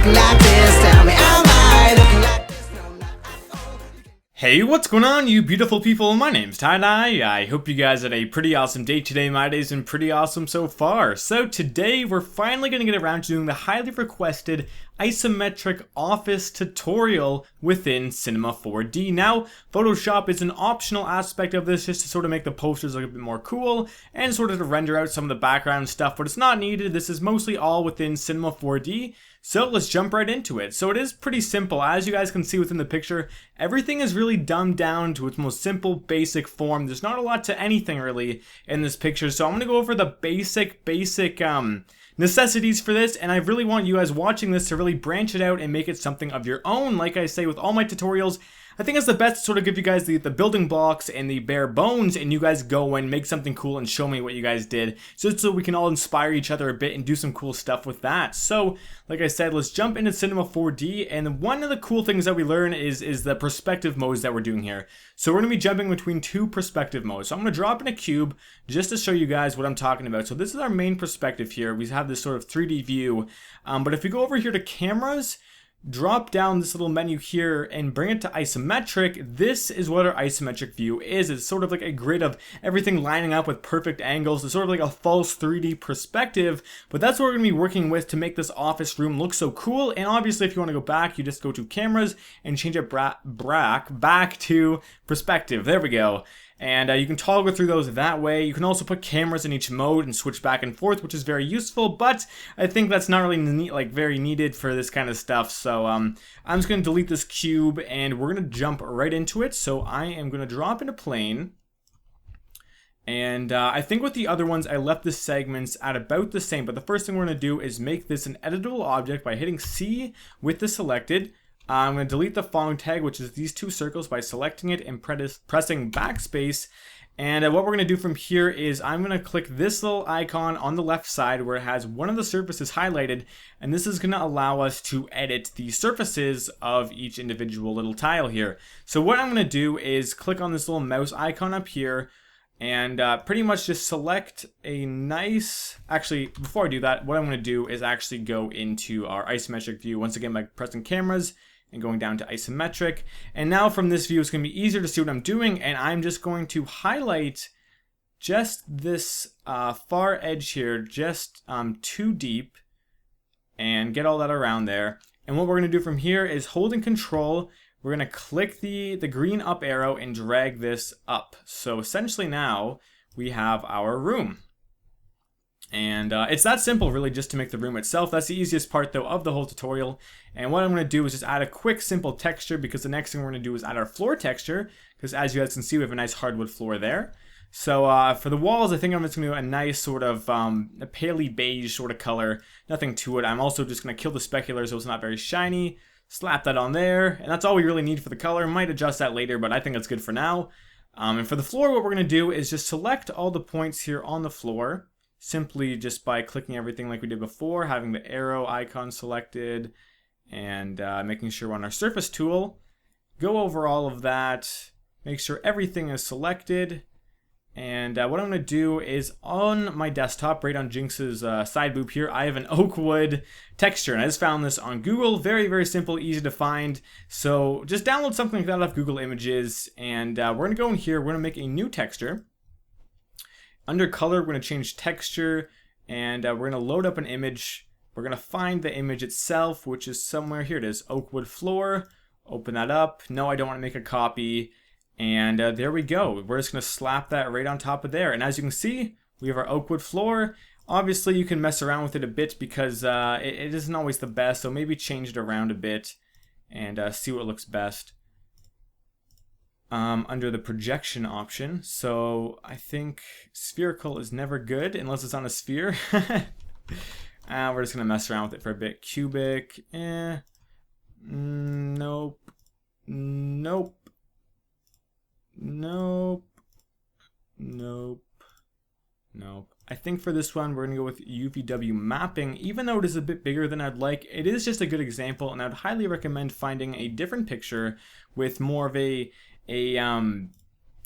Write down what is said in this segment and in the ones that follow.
looking like this? Tell me, am I looking like this? No, not at all. Hey, what's going on, you beautiful people? My name's Tie-Dye. I hope you guys had a pretty awesome day today. My day's been pretty awesome so far. So today, we're finally going to get around to doing the highly requested isometric office tutorial within Cinema 4D. Now, Photoshop is an optional aspect of this just to sort of make the posters look a bit more cool and sort of to render out some of the background stuff, but it's not needed. This is mostly all within Cinema 4D. So let's jump right into it. So it is pretty simple. As you guys can see within the picture, everything is really dumbed down to its most simple, basic form. There's not a lot to anything really in this picture. So I'm going to go over the basic necessities for this, and I really want you guys watching this to really branch it out and make it something of your own. Like I say with all my tutorials, I think it's the best to sort of give you guys the building blocks and the bare bones, and you guys go and make something cool and show me what you guys did, so we can all inspire each other a bit and do some cool stuff with that. So, like I said, let's jump into Cinema 4D, and one of the cool things that we learn is the perspective modes that we're doing here. So we're going to be jumping between two perspective modes. So I'm going to drop in a cube just to show you guys what I'm talking about. So this is our main perspective here. We have this sort of 3D view, but if we go over here to cameras, drop down this little menu here and bring it to isometric. This is what our isometric view is. It's sort of like a grid of everything lining up with perfect angles. It's sort of like a false 3D perspective, but that's what we're going to be working with to make this office room look so cool. And obviously, if you want to go back, you just go to cameras and change it back to perspective. There we go. And you can toggle through those that way. You can also put cameras in each mode and switch back and forth, which is very useful, but I think that's not really very needed for this kind of stuff. So I'm just going to delete this cube and we're going to jump right into it. So I am going to drop into plane. And I think with the other ones, I left the segments at about the same, but the first thing we're going to do is make this an editable object by hitting C with the selected. I'm going to delete the following tag, which is these two circles, by selecting it and pressing backspace. And what we're going to do from here is I'm going to click this little icon on the left side where it has one of the surfaces highlighted, and this is going to allow us to edit the surfaces of each individual little tile here. So what I'm going to do is click on this little mouse icon up here and pretty much just select a nice... Actually, before I do that, what I'm going to do is actually go into our isometric view once again by pressing cameras and going down to isometric. And now from this view, it's going to be easier to see what I'm doing, and I'm just going to highlight just this far edge here, just too deep, and get all that around there. And what we're going to do from here is holding control, we're going to click the green up arrow and drag this up. So essentially now we have our room. And it's that simple really, just to make the room itself. That's the easiest part though of the whole tutorial. And what I'm going to do is just add a quick simple texture, because the next thing we're going to do is add our floor texture, because as you guys can see we have a nice hardwood floor there. So for the walls, I think I'm just going to do a nice sort of a paley beige sort of color, nothing to it. I'm also just going to kill the specular so it's not very shiny, slap that on there, and that's all we really need for the color. Might adjust that later, but I think that's good for now. And for the floor, what we're going to do is just select all the points here on the floor, simply just by clicking everything like we did before, having the arrow icon selected, and making sure we're on our surface tool. Go over all of that, make sure everything is selected, and what I'm going to do is on my desktop, right on Jinx's side boob here, I have an oak wood texture, and I just found this on Google. Very, very simple, easy to find. So just download something like that off Google Images, and we're going to go in here, we're going to make a new texture. Under color, we're going to change texture, and we're going to load up an image. We're going to find the image itself, which is somewhere, here it is, oakwood floor. Open that up. No, I don't want to make a copy. And there we go. We're just going to slap that right on top of there. And as you can see, we have our oakwood floor. Obviously, you can mess around with it a bit because it isn't always the best. So maybe change it around a bit and see what looks best. Under the projection option. So I think spherical is never good unless it's on a sphere. We're just going to mess around with it for a bit. Cubic. Nope. Nope. Nope. Nope. Nope. I think for this one, we're going to go with Uvw Mapping. Even though it is a bit bigger than I'd like, it is just a good example, and I'd highly recommend finding a different picture with more of a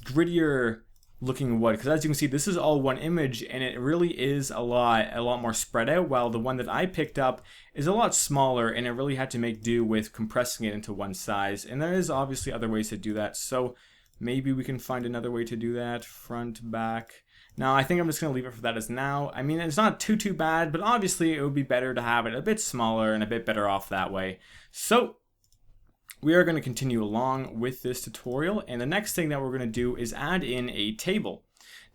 grittier looking wood, because as you can see, this is all one image, and it really is a lot more spread out, while the one that I picked up is a lot smaller, and it really had to make do with compressing it into one size. And there is obviously other ways to do that, so maybe we can find another way to do that. Front, back. Now I think I'm just going to leave it for that as now. I mean, it's not too bad, but obviously it would be better to have it a bit smaller and a bit better off that way. So we are going to continue along with this tutorial, and the next thing that we're going to do is add in a table.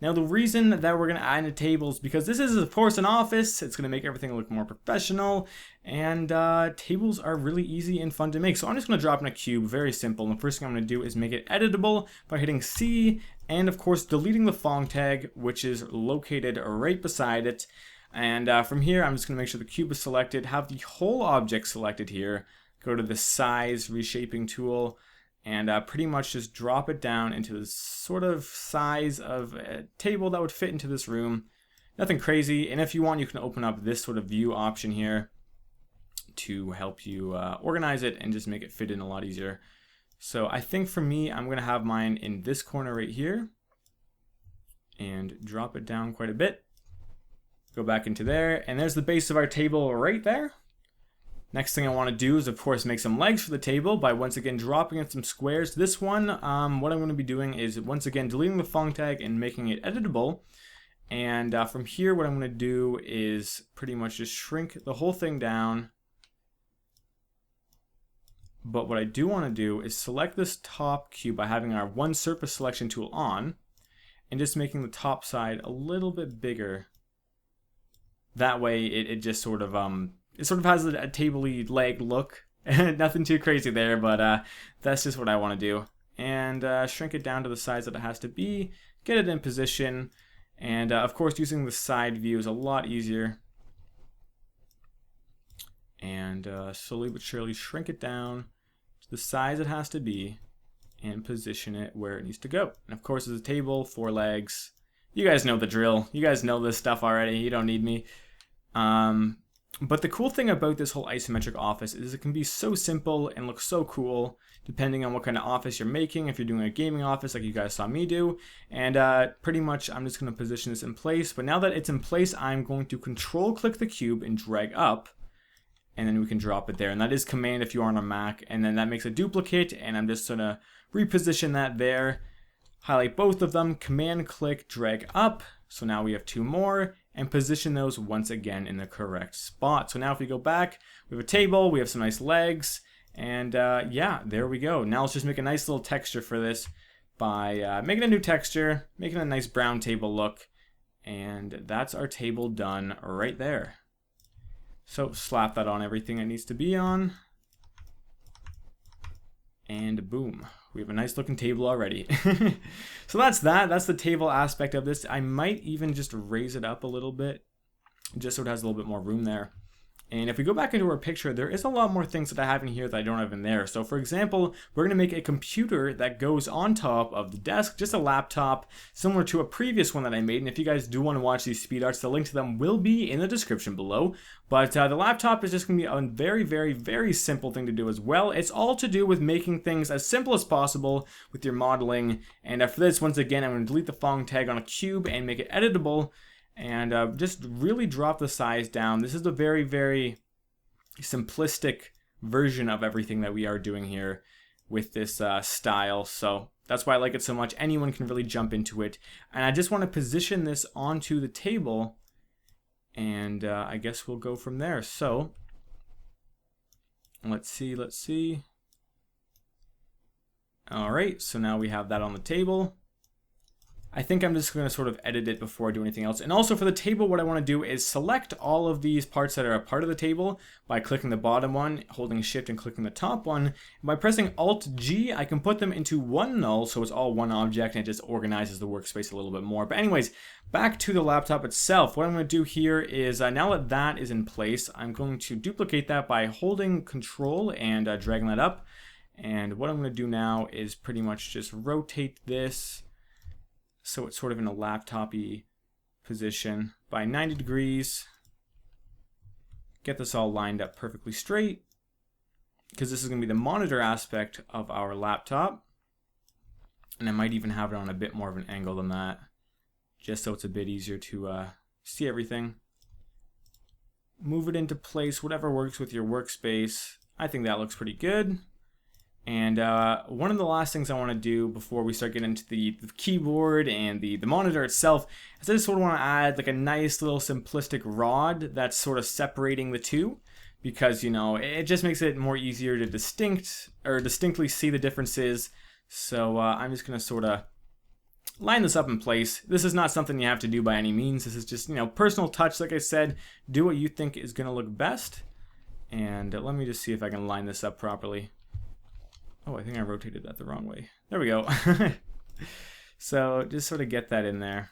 Now the reason that we're going to add in a table is because this is of course an office. It's going to make everything look more professional, and tables are really easy and fun to make. So I'm just going to drop in a cube, very simple, and the first thing I'm going to do is make it editable by hitting C, and of course deleting the font tag, which is located right beside it. And from here I'm just going to make sure the cube is selected, have the whole object selected here, go to the size reshaping tool, and pretty much just drop it down into the sort of size of a table that would fit into this room. Nothing crazy. And if you want, you can open up this sort of view option here to help you organize it and just make it fit in a lot easier. So I think for me, I'm going to have mine in this corner right here and drop it down quite a bit. Go back into there, and there's the base of our table right there. Next thing I want to do is, of course, make some legs for the table by once again dropping in some squares. This one, what I'm going to be doing is once again deleting the font tag and making it editable. And from here, what I'm going to do is pretty much just shrink the whole thing down. But what I do want to do is select this top cube by having our one surface selection tool on, and just making the top side a little bit bigger. That way, it just sort of it sort of has a table-y leg look. Nothing too crazy there, but that's just what I want to do. And shrink it down to the size that it has to be, get it in position, and of course using the side view is a lot easier. And slowly but surely shrink it down to the size it has to be and position it where it needs to go. And of course, it's a table, 4 legs. You guys know the drill. You guys know this stuff already. You don't need me. But the cool thing about this whole isometric office is it can be so simple and look so cool depending on what kind of office you're making. If you're doing a gaming office like you guys saw me do, and pretty much I'm just going to position this in place. But now that it's in place, I'm going to control click the cube and drag up, and then we can drop it there. And that is command if you are on a Mac, and then that makes a duplicate, and I'm just going to reposition that there, highlight both of them, command click, drag up. So now we have 2 more, and position those once again in the correct spot. So now if we go back, we have a table, we have some nice legs, and yeah, there we go. Now let's just make a nice little texture for this by making a new texture, making a nice brown table look, and that's our table done right there. So slap that on everything it needs to be on, and boom. We have a nice looking table already. So that's the table aspect of this. I might even just raise it up a little bit, just so it has a little bit more room there. And if we go back into our picture, there is a lot more things that I have in here that I don't have in there. So for example, we're gonna make a computer that goes on top of the desk, just a laptop, similar to a previous one that I made. And if you guys do wanna watch these speed arts, the link to them will be in the description below. But the laptop is just gonna be a very, very, very simple thing to do as well. It's all to do with making things as simple as possible with your modeling. And for this, once again, I'm gonna delete the font tag on a cube and make it editable. And just really drop the size down. This is a very, very simplistic version of everything that we are doing here with this style. So that's why I like it so much. Anyone can really jump into it. And I just want to position this onto the table. And I guess we'll go from there. So let's see. All right, so now we have that on the table. I think I'm just going to sort of edit it before I do anything else. And also for the table, what I want to do is select all of these parts that are a part of the table by clicking the bottom one, holding shift and clicking the top one. And by pressing Alt-G, I can put them into one null, so it's all one object, and it just organizes the workspace a little bit more. But anyways, back to the laptop itself. What I'm going to do here is, now that that is in place, I'm going to duplicate that by holding Control and dragging that up. And what I'm going to do now is pretty much just rotate this so it's sort of in a laptop-y position by 90 degrees. Get this all lined up perfectly straight, because this is going to be the monitor aspect of our laptop. And I might even have it on a bit more of an angle than that, just so it's a bit easier to see everything. Move it into place, whatever works with your workspace. I think that looks pretty good. And one of the last things I want to do before we start getting into the keyboard and the monitor itself is I just sort of want to add like a nice little simplistic rod that's sort of separating the two, because, you know, it just makes it more easier to distinctly see the differences. So I'm just going to sort of line this up in place. This is not something you have to do by any means. This is just, you know, personal touch. Like I said, do what you think is going to look best. And let me just see if I can line this up properly. Oh, I think I rotated that the wrong way. There we go. So just sort of get that in there.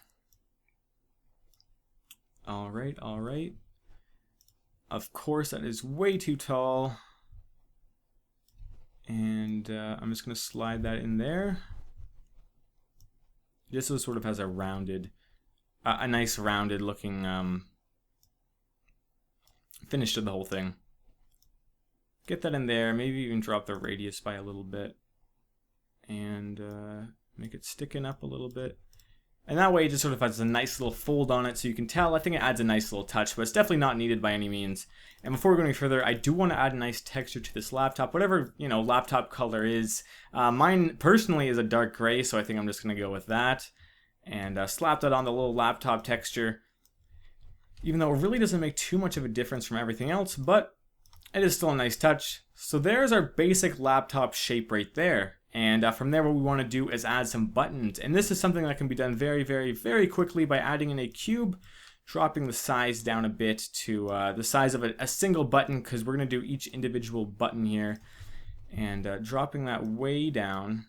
All right, all right. Of course, that is way too tall. And I'm just going to slide that in there. Just so it sort of has a rounded, a nice rounded looking finish to the whole thing. Get that in there, maybe even drop the radius by a little bit. And make it sticking up a little bit. And that way it just sort of has a nice little fold on it, so you can tell. I think it adds a nice little touch, but it's definitely not needed by any means. And before we go any further, I do want to add a nice texture to this laptop, whatever, you know, laptop color is. Mine personally is a dark gray, so I think I'm just going to go with that. And slap that on the little laptop texture. Even though it really doesn't make too much of a difference from everything else, but it is still a nice touch. So there's our basic laptop shape right there. And from there, what we want to do is add some buttons. And this is something that can be done very, very, very quickly by adding in a cube, dropping the size down a bit to the size of a single button, because we're going to do each individual button here. And dropping that way down.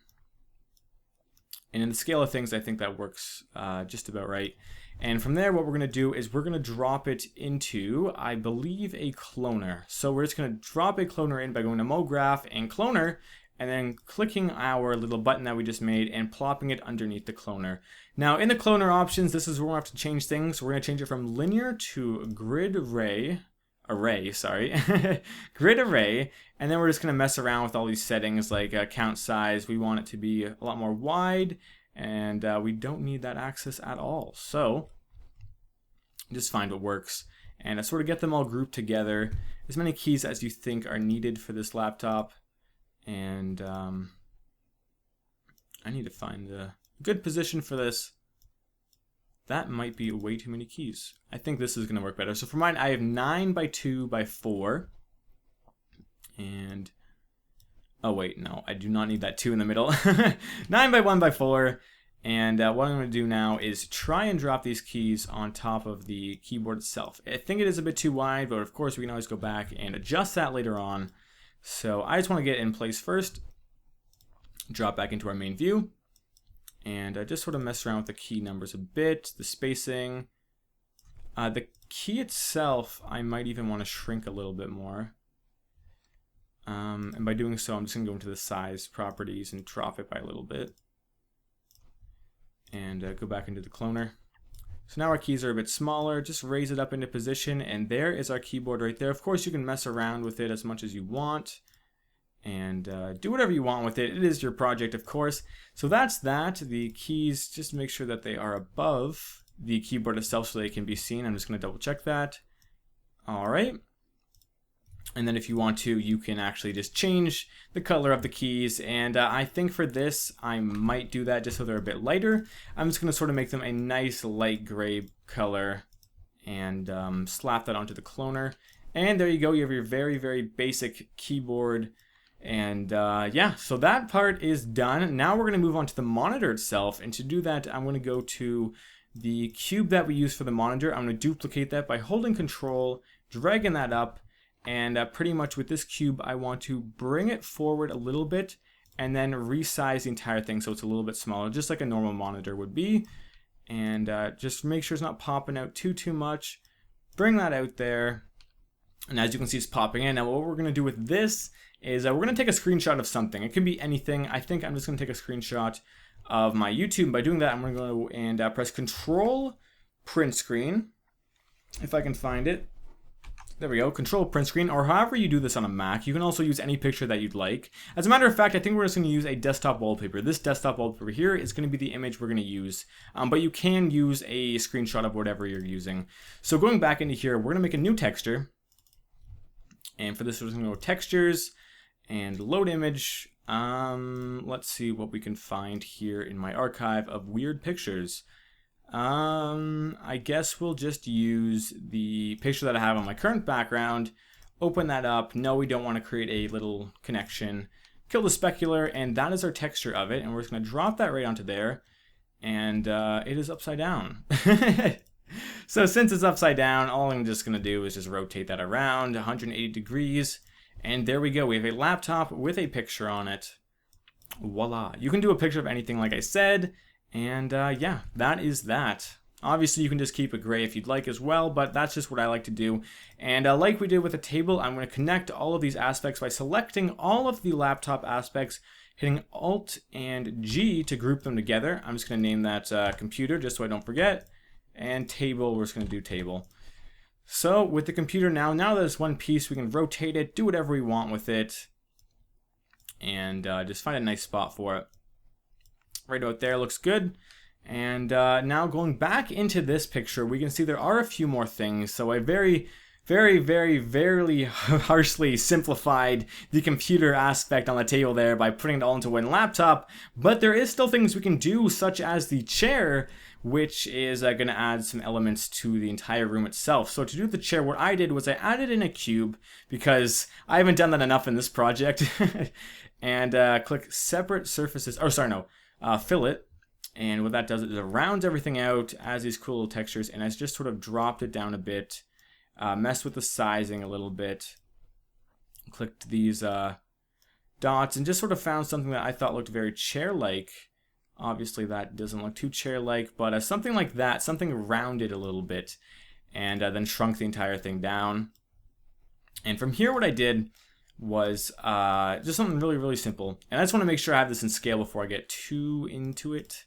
And in the scale of things, I think that works just about right. And from there, what we're going to do is we're going to drop it into, I believe, a cloner. So we're just going to drop a cloner in by going to MoGraph and Cloner, and then clicking our little button that we just made and plopping it underneath the cloner. Now, in the cloner options, this is where we'll have to change things. So we're going to change it from linear to grid array, grid array, and then we're just going to mess around with all these settings like count size. We want it to be a lot more wide, and we don't need that axis at all. So just find what works and sort of get them all grouped together. As many keys as you think are needed for this laptop. And I need to find the good position for this. That might be way too many keys. I think this is going to work better. So for mine, I have 9 by 2 by 4. And, oh wait, no, I do not need that 2 in the middle. 9 by 1 by 4. And what I'm going to do now is try and drop these keys on top of the keyboard itself. I think it is a bit too wide, but of course we can always go back and adjust that later on. So I just want to get it in place first, drop back into our main view, and just sort of mess around with the key numbers a bit, the spacing. The key itself, I might even want to shrink a little bit more. And by doing so, I'm just going to go into the size properties and drop it by a little bit. And go back into the cloner. So now our keys are a bit smaller, just raise it up into position, and there is our keyboard right there. Of course, you can mess around with it as much as you want, and do whatever you want with it. It is your project, of course. So that's that. The keys, just make sure that they are above the keyboard itself so they can be seen. I'm just going to double check that. All right. And then if you want to, you can actually just change the color of the keys. And I think for this, I might do that just so they're a bit lighter. I'm just going to sort of make them a nice light gray color and slap that onto the cloner. And there you go. You have your very, very basic keyboard. And yeah, so that part is done. Now we're going to move on to the monitor itself. And to do that, I'm going to go to the cube that we use for the monitor. I'm going to duplicate that by holding Control, dragging that up. And pretty much with this cube, I want to bring it forward a little bit and then resize the entire thing so it's a little bit smaller, just like a normal monitor would be. And just make sure it's not popping out too much. Bring that out there. And as you can see, it's popping in. Now what we're going to do with this is we're going to take a screenshot of something. It can be anything. I think I'm just going to take a screenshot of my YouTube. By doing that, I'm going to go and press Control Print Screen, if I can find it. There we go, control print screen, or however you do this on a Mac. You can also use any picture that you'd like. As a matter of fact, I think we're just going to use a desktop wallpaper. This desktop wallpaper here is going to be the image we're going to use, but you can use a screenshot of whatever you're using. So going back into here, we're going to make a new texture. And for this, we're just going to go textures and load image. Let's see what we can find here in my archive of weird pictures. I guess we'll just use the picture that I have on my current background, open that up. No, we don't want to create a little connection. Kill the specular, and that is our texture of it, and we're just going to drop that right onto there, and it is upside down. So since it's upside down, all I'm just going to do is just rotate that around 180 degrees, and there we go. We have a laptop with a picture on it. Voila. You can do a picture of anything, like I said. And yeah, that is that. Obviously, you can just keep it gray if you'd like as well, but that's just what I like to do. And like we did with the table, I'm going to connect all of these aspects by selecting all of the laptop aspects, hitting Alt and G to group them together. I'm just going to name that computer just so I don't forget. And table, we're just going to do table. So with the computer now that it's one piece, we can rotate it, do whatever we want with it, and just find a nice spot for it. Right out there looks good. And now going back into this picture, we can see there are a few more things. So I very harshly simplified the computer aspect on the table there by putting it all into one laptop. But there is still things we can do, such as the chair, which is going to add some elements to the entire room itself. So to do the chair, what I did was I added in a cube, because I haven't done that enough in this project. And click separate surfaces, or sorry, no. Fillet, and what that does is it rounds everything out, as these cool little textures, and I've just sort of dropped it down a bit, messed with the sizing a little bit, clicked these dots, and just sort of found something that I thought looked very chair-like. Obviously that doesn't look too chair-like, but something like that, something rounded a little bit, and then shrunk the entire thing down. And from here what I did was just something really simple, and I just want to make sure I have this in scale before I get too into it.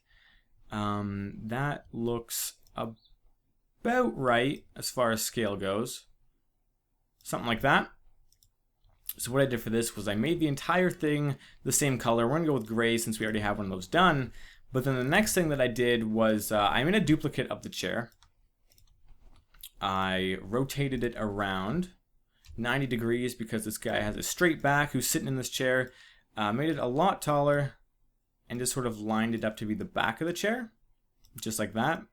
That looks about right as far as scale goes, something like that. So what I did for this was I made the entire thing the same color. We're gonna go with gray since we already have one of those done. But then the next thing that I did was I made a duplicate of the chair. I rotated it around 90 degrees because this guy has a straight back who's sitting in this chair. Made it a lot taller and just sort of lined it up to be the back of the chair, just like that.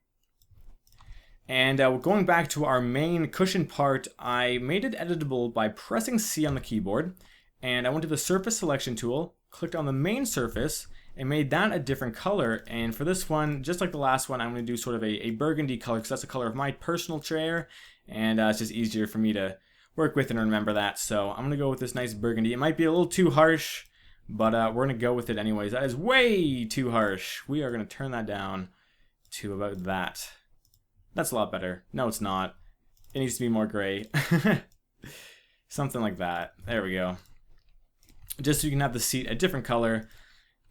And going back to our main cushion part, I made it editable by pressing C on the keyboard, and I went to the surface selection tool, clicked on the main surface, and made that a different color. And for this one, just like the last one, I'm going to do sort of a burgundy color because that's the color of my personal chair, and it's just easier for me to work with and remember that. So I'm going to go with this nice burgundy. It might be a little too harsh, but we're going to go with it anyways. That is way too harsh. We are going to turn that down to about that. That's a lot better. No, it's not. It needs to be more gray. Something like that. There we go. Just so you can have the seat a different color.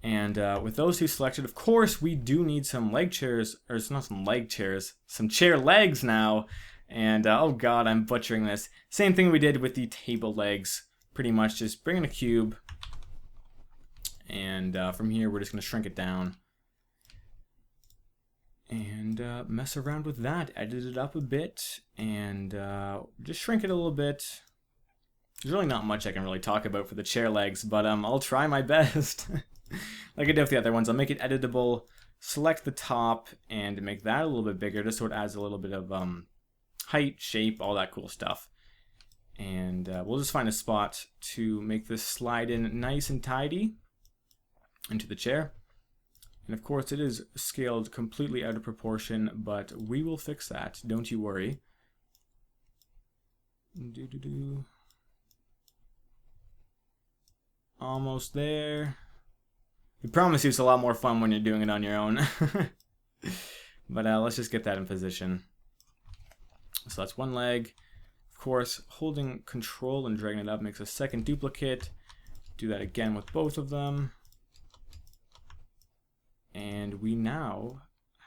And with those two selected, of course, we do need some leg chairs, or it's not some leg chairs, some chair legs now. And oh god, I'm butchering this. Same thing we did with the table legs. Pretty much just bring in a cube. And from here, we're just going to shrink it down. And mess around with that. Edit it up a bit. And just shrink it a little bit. There's really not much I can really talk about for the chair legs, but I'll try my best. Like I did with the other ones, I'll make it editable, select the top, and make that a little bit bigger, just so it adds a little bit of height, shape, all that cool stuff. And we'll just find a spot to make this slide in nice and tidy into the chair. And of course it is scaled completely out of proportion, but we will fix that, don't you worry. Almost there. I promise you it's a lot more fun when you're doing it on your own. But let's just get that in position. So that's one leg. Of course, holding control and dragging it up makes a second duplicate. Do that again with both of them. And we now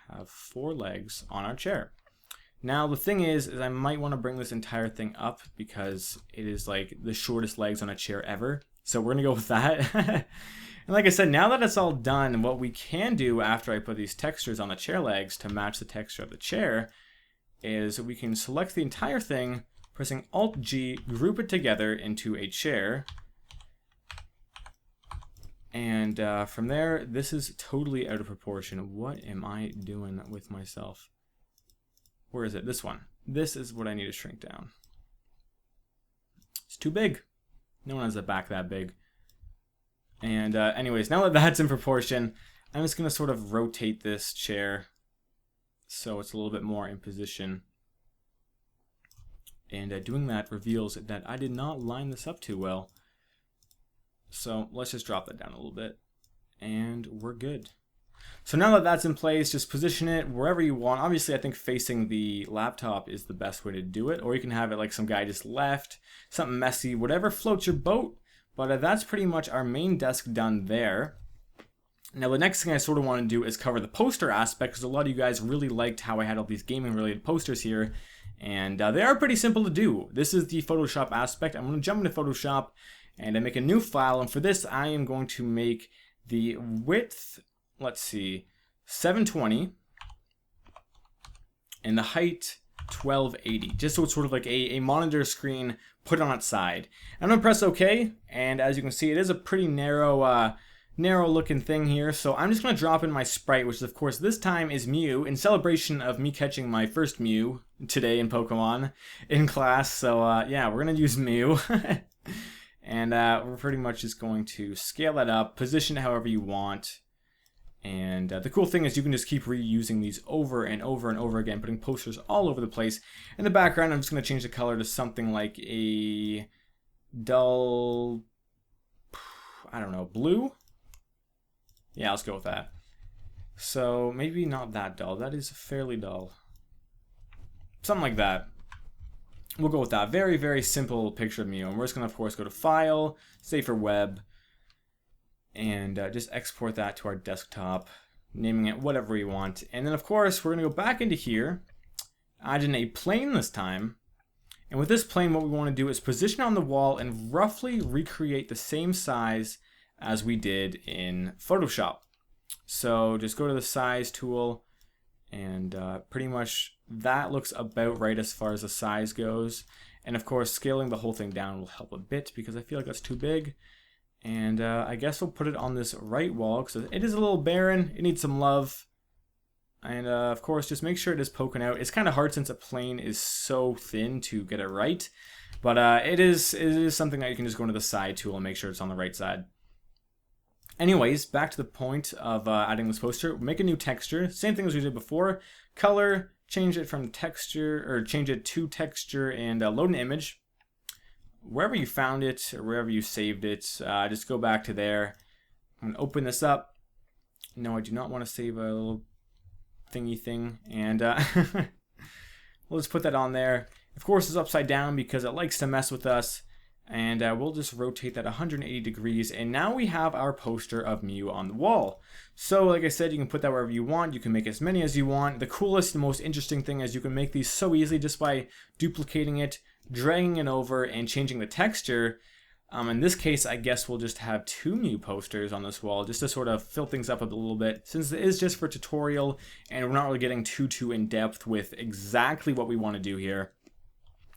have 4 legs on our chair. Now the thing is I might want to bring this entire thing up because it is like the shortest legs on a chair ever. So we're gonna go with that. And like I said, now that it's all done, what we can do after I put these textures on the chair legs to match the texture of the chair is we can select the entire thing, pressing Alt-G, group it together into a chair. And from there, this is totally out of proportion. What am I doing with myself? Where is it? This one. This is what I need to shrink down. It's too big. No one has a back that big. And anyways, now that that's in proportion, I'm just going to sort of rotate this chair so it's a little bit more in position. And doing that reveals that I did not line this up too well. So let's just drop that down a little bit. And we're good. So now that that's in place, just position it wherever you want. Obviously, I think facing the laptop is the best way to do it. Or you can have it like some guy just left, something messy, whatever floats your boat. But that's pretty much our main desk done there. Now the next thing I sort of want to do is cover the poster aspect, because a lot of you guys really liked how I had all these gaming related posters here. And they are pretty simple to do. This is the Photoshop aspect. I'm going to jump into Photoshop and I make a new file. And for this, I am going to make the width, let's see, 720 and the height 1280, just so it's sort of like a monitor screen put on its side. I'm going to press OK, and as you can see, it is a pretty narrow looking thing here. So I'm just going to drop in my sprite, which of course this time is Mew, in celebration of me catching my first Mew today in Pokemon in class. So yeah, we're going to use Mew. And we're pretty much just going to scale that up, position it however you want. And the cool thing is you can just keep reusing these over and over and over again, putting posters all over the place. In the background, I'm just going to change the color to something like a dull, I don't know, blue? Yeah, let's go with that. So maybe not that dull. That is fairly dull. Something like that. We'll go with that. Very, very simple picture of Mew. And we're just going to, of course, go to File, Save for Web, and just export that to our desktop, naming it whatever we want. And then, of course, we're going to go back into here, add in a plane this time. And with this plane, what we want to do is position it on the wall and roughly recreate the same size as we did in Photoshop. So just go to the size tool, and pretty much that looks about right as far as the size goes. And of course, scaling the whole thing down will help a bit because I feel like that's too big. And I guess we'll put it on this right wall because it is a little barren. It needs some love. And of course, just make sure it is poking out. It's kind of hard since a plane is so thin to get it right. But it is something that you can just go into the side tool and make sure it's on the right side. Anyways, back to the point of adding this poster. Make a new texture. Same thing as we did before. Color, change it from texture, or change it to texture, and load an image. Wherever you found it, or wherever you saved it, just go back to there. I'm going to open this up. No, I do not want to save a little thingy thing. And we'll just put that on there. Of course, it's upside down because it likes to mess with us. And we'll just rotate that 180 degrees. And now we have our poster of Mew on the wall. So like I said, you can put that wherever you want. You can make as many as you want. The coolest, the most interesting thing is you can make these so easily just by duplicating it, dragging it over, and changing the texture. In this case, I guess we'll just have 2 Mew posters on this wall just to sort of fill things up a little bit. Since it is just for tutorial and we're not really getting too in depth with exactly what we want to do here.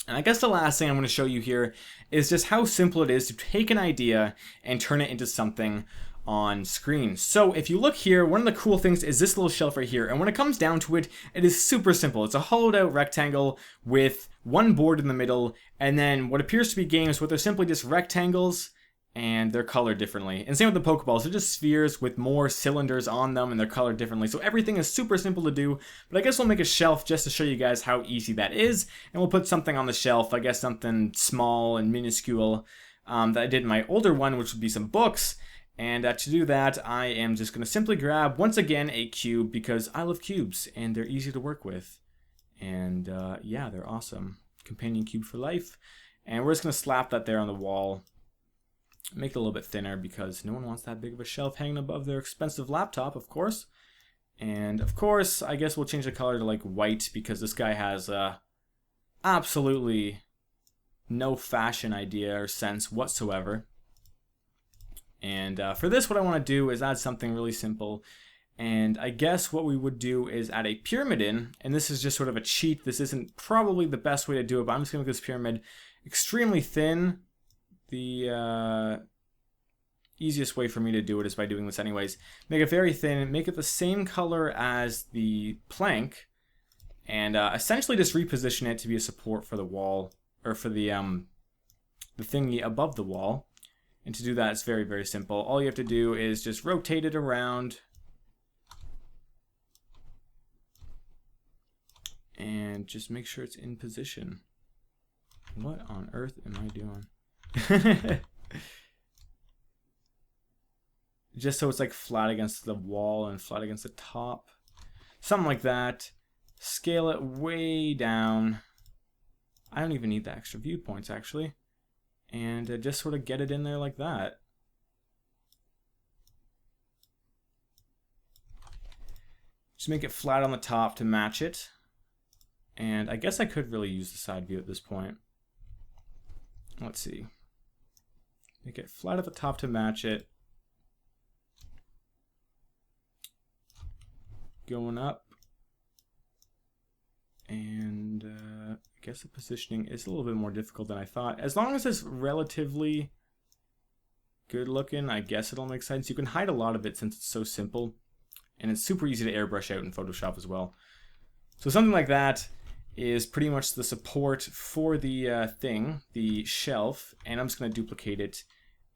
And I guess the last thing I'm going to show you here is just how simple it is to take an idea and turn it into something on screen. So if you look here, one of the cool things is this little shelf right here. And when it comes down to it, it is super simple. It's a hollowed out rectangle with one board in the middle, and then what appears to be games, but they're simply just rectangles and they're colored differently. And same with the Pokeballs, they're just spheres with more cylinders on them and they're colored differently. So everything is super simple to do, but I guess we'll make a shelf just to show you guys how easy that is. And we'll put something on the shelf, I guess something small and minuscule that I did in my older one, which would be some books. And to do that, I am just going to simply grab, once again, a cube because I love cubes and they're easy to work with. And yeah, they're awesome. Companion cube for life. And we're just going to slap that there on the wall. Make it a little bit thinner because no one wants that big of a shelf hanging above their expensive laptop, of course. And of course, I guess we'll change the color to like white because this guy has absolutely no fashion idea or sense whatsoever. And for this, what I want to do is add something really simple. And I guess what we would do is add a pyramid in, and this is just sort of a cheat. This isn't probably the best way to do it, but I'm just going to make this pyramid extremely thin. The easiest way for me to do it is by doing this anyways. Make it very thin, make it the same color as the plank, and essentially just reposition it to be a support for the wall, or for the thingy above the wall. And to do that, it's very, very simple. All you have to do is just rotate it around, and just make sure it's in position. What on earth am I doing? Just so it's like flat against the wall and flat against the top. Something like that. Scale it way down. I don't even need the extra viewpoints actually. And just sort of get it in there like that. Just make it flat on the top to match it. And I guess I could really use the side view at this point. Let's see. Make it flat at the top to match it. Going up. And I guess the positioning is a little bit more difficult than I thought. As long as it's relatively good looking, I guess it'll make sense. You can hide a lot of it since it's so simple. And it's super easy to airbrush out in Photoshop as well. So something like that is pretty much the support for the thing, the shelf, and I'm just going to duplicate it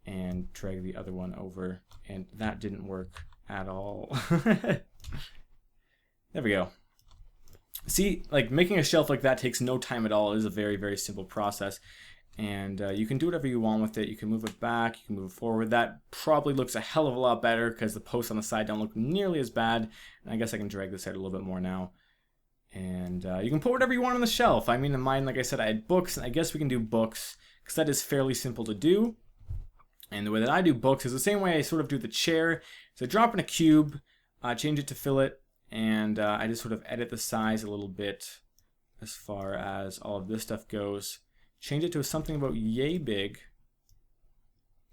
and drag the other one over, and that didn't work at all. There we go. See, like making a shelf like that takes no time at all. It is a very, very simple process, and you can do whatever you want with it. You can move it back, you can move it forward. That probably looks a hell of a lot better because the posts on the side don't look nearly as bad, and I guess I can drag this out a little bit more now. And you can put whatever you want on the shelf. I mean, in mine, like I said, I had books, and I guess we can do books, because that is fairly simple to do. And the way that I do books is the same way I sort of do the chair. So I drop in a cube, change it to fillet, and I just sort of edit the size a little bit as far as all of this stuff goes. Change it to something about yay big.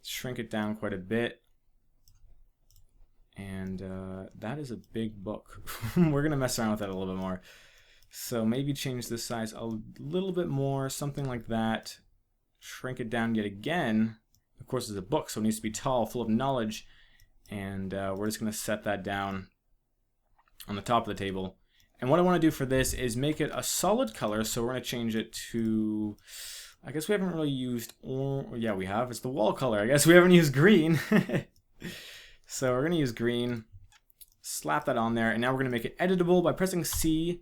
Shrink it down quite a bit. And that is a big book. We're going to mess around with that a little bit more. So maybe change the size a little bit more, something like that. Shrink it down yet again. Of course, it's a book, so it needs to be tall, full of knowledge. And we're just going to set that down on the top of the table. And what I want to do for this is make it a solid color. So we're going to change it to, I guess we haven't really used, yeah, we have. It's the wall color. I guess we haven't used green. So we're going to use green, slap that on there, and now we're going to make it editable by pressing C.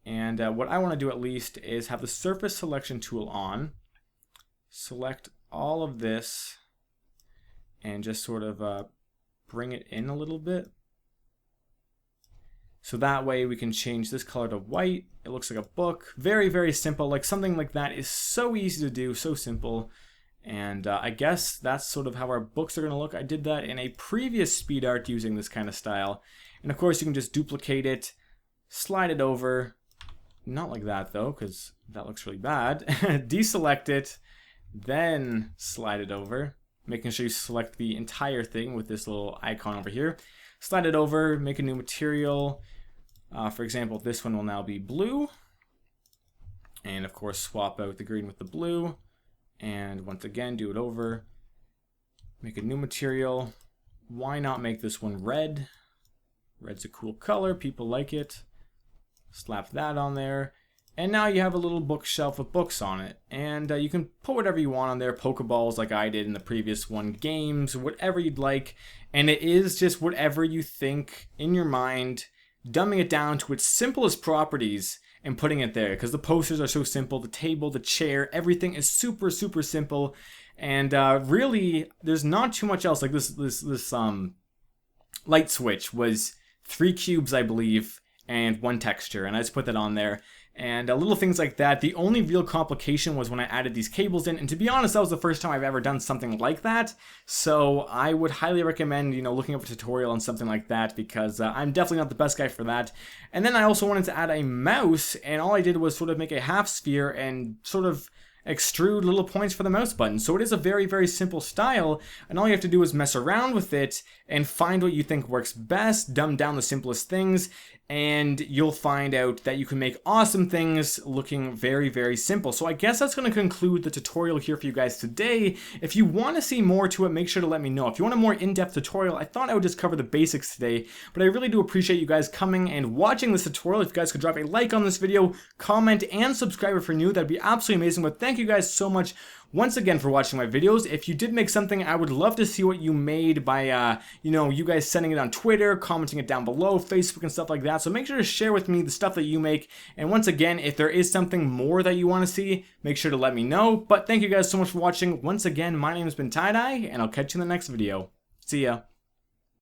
And what I want to do at least is have the surface selection tool on, select all of this, and just sort of bring it in a little bit. So that way we can change this color to white. It looks like a book. Very, very simple. Like something like that is so easy to do, so simple. And I guess that's sort of how our books are going to look. I did that in a previous speed art using this kind of style. And of course you can just duplicate it, slide it over. Not like that though, because that looks really bad. Deselect it, then slide it over. Making sure you select the entire thing with this little icon over here. Slide it over, make a new material. For example, this one will now be blue. And of course swap out the green with the blue. And once again, do it over. Make a new material. Why not make this one red? Red's a cool color. People like it. Slap that on there. And now you have a little bookshelf with books on it. And you can put whatever you want on there. Pokeballs like I did in the previous one. Games, whatever you'd like. And it is just whatever you think in your mind. Dumbing it down to its simplest properties and putting it there, because the posters are so simple, the table, the chair, everything is super, super simple, and really, there's not too much else. Like this light switch was 3 cubes, I believe, and 1 texture, and I just put that on there. and little things like that. The only real complication was when I added these cables in, and to be honest, that was the first time I've ever done something like that. So I would highly recommend, looking up a tutorial on something like that, because I'm definitely not the best guy for that. And then I also wanted to add a mouse, and all I did was sort of make a half sphere and sort of extrude little points for the mouse button. So it is a very, very simple style, and all you have to do is mess around with it and find what you think works best, dumb down the simplest things, and you'll find out that you can make awesome things looking very, very simple. So I guess that's going to conclude the tutorial here for you guys today. If you want to see more to it, make sure to let me know. If you want a more in-depth tutorial, I thought I would just cover the basics today, but I really do appreciate you guys coming and watching this tutorial. If you guys could drop a like on this video, comment, and subscribe if you're new, that'd be absolutely amazing. But thank you guys so much once again for watching my videos. If you did make something, I would love to see what you made by, you guys sending it on Twitter, commenting it down below, Facebook and stuff like that. So make sure to share with me the stuff that you make. And once again, if there is something more that you want to see, make sure to let me know. But thank you guys so much for watching. Once again, my name has been Tie-Dye, and I'll catch you in the next video. See ya.